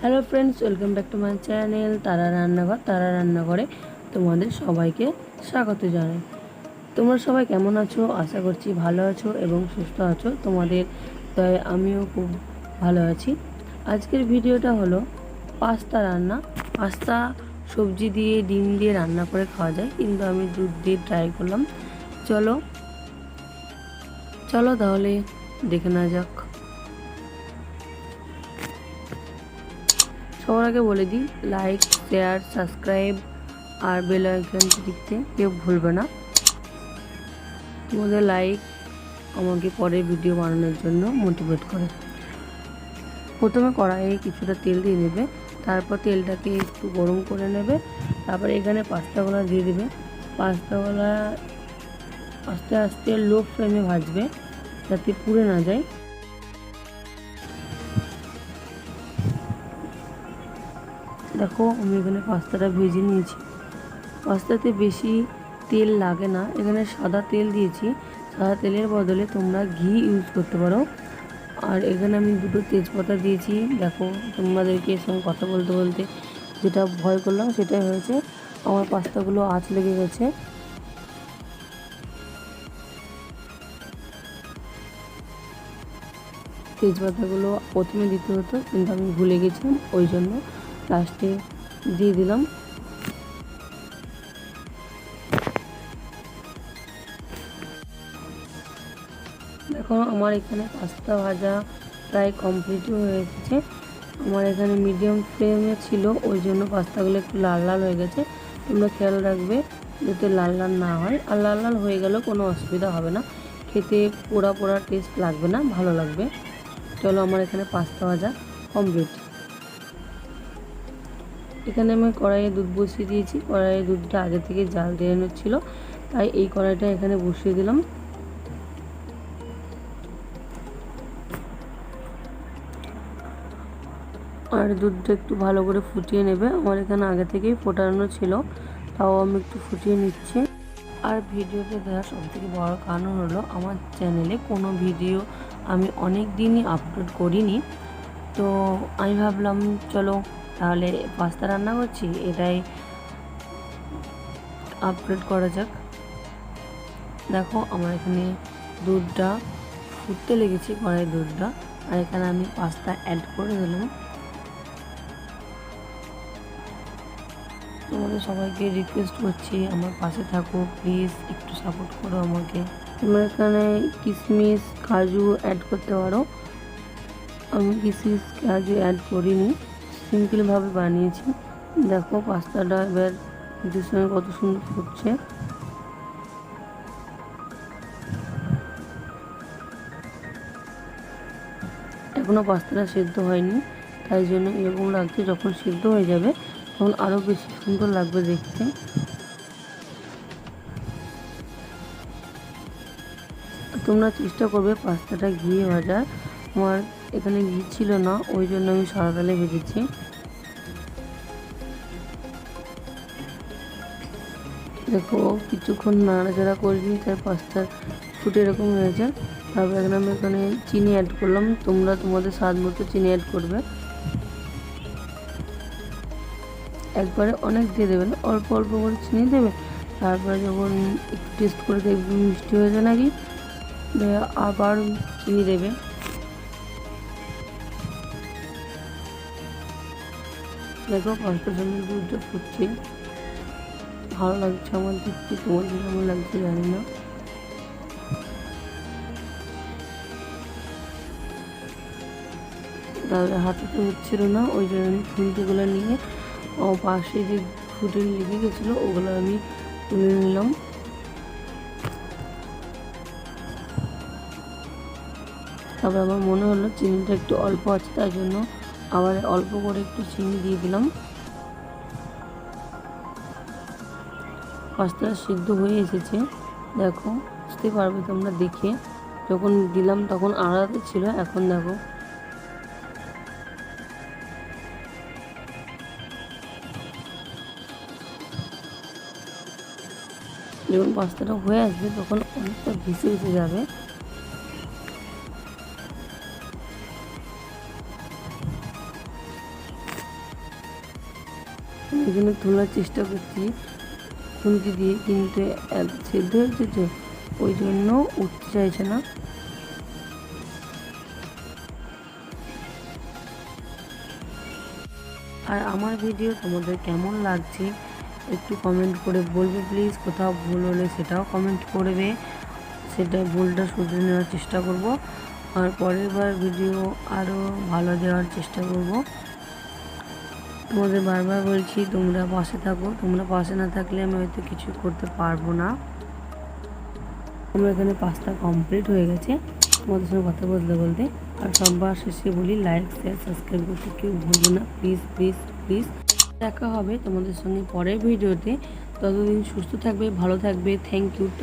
Hello friends, welcome back to my channel তারা রান্নাঘর। তারা রান্নাঘরে তোমাদের সবাইকে স্বাগত জানাই। তোমরা সবাই কেমন আছো? আশা করছি ভালো আছো এবং সুস্থ আছো। তোমাদের দয়ায় আমিও খুব ভালো আছি। আজকের ভিডিওটা হলো পাস্তা রান্না। পাস্তা সবজি দিয়ে ডিম দিয়ে রান্না করে খাওয়া যায়, কিন্তু আমি দুধ দিয়ে ট্রাই করলাম। চলো চলো তাহলে দেখে নেওয়া যাক। সবার আগে বলে দিই, লাইক, শেয়ার, সাবস্ক্রাইব আর বেল আইকনটি টিপতে কেউ ভুলবে না। তোমাদের লাইক আমাকে পরের ভিডিও বানানোর জন্য মোটিভেট করে। প্রথমে কড়াইয়ে কিছুটা তেল দিয়ে নেবে, তারপর তেলটাকে একটু গরম করে নেবে। তারপর এখানে পাস্তাগুলো দিয়ে দেবে। পাস্তাগুলো আস্তে আস্তে লো ফ্লেমে ভাজবে যাতে পুড়ে না যায়। দেখো, আমি এখানে পাস্তাটা ভেজে নিয়েছি। পাস্তাতে বেশি তেল লাগে না, এখানে সাদা তেল দিয়েছি। সাদা তেলের বদলে তোমরা ঘি ইউজ করতে পারো। আর এখানে আমি দুটো তেজপাতা দিয়েছি। দেখো, তোমাদেরকে এর সঙ্গে কথা বলতে বলতে যেটা ভয় করলাম সেটাই হয়েছে, আমার পাস্তাগুলো আঁচ লেগে গেছে। তেজপাতাগুলো প্রথমে দিতে হতো, কিন্তু আমি ভুলে গেছিলাম, ওই জন্য লাস্টে দিয়ে দিলাম। দেখো, আমার এখানে পাস্তা ভাজা প্রায় কমপ্লিটই হয়ে এসেছে। আমার এখানে মিডিয়াম ফ্লেমে ছিল, ওই জন্য পাস্তাগুলো একটু লাল লাল হয়ে গেছে। তোমরা খেয়াল রাখবে যাতে লাল লাল না হয়। আর লাল লাল হয়ে গেলেও কোনো অসুবিধা হবে না, খেতে পোড়া পোড়া টেস্ট লাগবে না, ভালো লাগবে। চলো, আমার এখানে পাস্তা ভাজা কমপ্লিট। এখানে আমি কড়াইয়ে দুধ বসিয়ে দিয়েছি। কড়াইয়ে দুধটা আগে থেকে জাল দিয়ে ছিল, তাই এই কড়াইটা এখানে বসিয়ে দিলাম। আর দুধটা একটু ভালো করে ফুটিয়ে নেবে। আমার এখানে আগে থেকেই ফোটানো ছিল, তাও আমি একটু ফুটিয়ে নিচ্ছি। আর ভিডিওতে দেওয়ার সবথেকে বড় কারণ হলো, আমার চ্যানেলে কোনো ভিডিও আমি অনেক দিনই আপলোড করিনি। তো আমি ভাবলাম চলো তাহলে পাস্তা রান্না করছি, এটাই আপলোড করা যাক। দেখো, আমার এখানে দুধটা ফুটতে লেগেছে, কড়াই দুধটা। আর এখানে আমি পাস্তা অ্যাড করে দিলাম। তোমাদের সবাইকে রিকোয়েস্ট করছি, আমার পাশে থাকো প্লিজ, একটু সাপোর্ট করো আমাকে। তোমরা এখানে কিশমিশ কাজু অ্যাড করতে পারো। আমি কিশমিশ কাজু অ্যাড করিনি, সিম্পলভাবে বানিয়েছি। দেখো, পাস্তাটা এবার দুধের সঙ্গে কত সুন্দর ফুটছে। এখনও পাস্তাটা সেদ্ধ হয়নি, তাই জন্য এরকম লাগছে। যখন সেদ্ধ হয়ে যাবে তখন আরও বেশি সুন্দর লাগবে দেখতে। তোমরা চেষ্টা করবে পাস্তাটা ঘি ভাজার। আমার এখানে ঘি ছিল না, ওই জন্য আমি সাদা তেলে ভেজেছি। দেখো, কিছুক্ষণ নাড়াচাড়া করিনি, তাই পাস্তা ফুটে এরকম হয়েছে। তারপর এখানে চিনি অ্যাড করলাম। তোমরা তোমাদের স্বাদ মতো চিনি অ্যাড করবে। একবারে অনেক দিয়ে দেবে না, অল্প অল্প করে চিনি দেবে। তারপরে যখন একটু টেস্ট করে দেখবে মিষ্টি হয়েছে নাকি, আবার চিনি দেবে। দেখো, পাস্তার সঙ্গে দুধটা ফুটছে, ভালো লাগছে আমার দেখতে। তোমাদের কেমন লাগছে জানি না। তাহলে হাতে তো হচ্ছিল না, ওই জন্য আমি খুন্তিগুলো নিয়ে পাশে যে ফুটে লেগে গেছিলো ওগুলো আমি তুলে নিলাম। তারপর আমার মনে হলো চিনিটা একটু অল্প আছে, তাই জন্য আবার অল্প করে একটু চিনি দিয়ে দিলাম। পাস্তা সিদ্ধ হয়ে এসেছে, দেখো, বুঝতে পারবে তোমরা দেখে। যখন দিলাম তখন আড়াতে ছিল, এখন দেখো। যখন পাস্তাটা হয়ে আসবে তখন অনেকটা ভেসে ভেসে যাবে। আমি এখানে তোলার চেষ্টা করছি খুন্তি দিয়ে, কিন্তু এত সেদ্ধ হয়েছে যে ওই জন্য উঠতে চাইছে না। আর আমার ভিডিও তোমাদের কেমন লাগছে একটু কমেন্ট করে বলবে প্লিজ। কোথাও ভুল হলে সেটাও কমেন্ট করবে, সেটা ভুলটা শুধরে নেওয়ার চেষ্টা করব। আর পরের বার ভিডিও আরও ভালো দেওয়ার চেষ্টা করব। তোমাদের বারবার বলছি তোমরা পাশে থাকো, তোমরা পাশে না থাকলে আমি হয়তো কিছু করতে পারবো না। আমার এখানে পাস্তা কমপ্লিট হয়ে গেছে তোমাদের সঙ্গে কথা বলতে বলতে। আর সবার শেষে বলি লাইক শেয়ার সাবস্ক্রাইব করতে কেউ ভুলবে না, প্লিজ প্লিজ প্লিজ। দেখা হবে তোমাদের সঙ্গে পরের ভিডিওতে। ততদিন সুস্থ থাকবে, ভালো থাকবে। Thank you.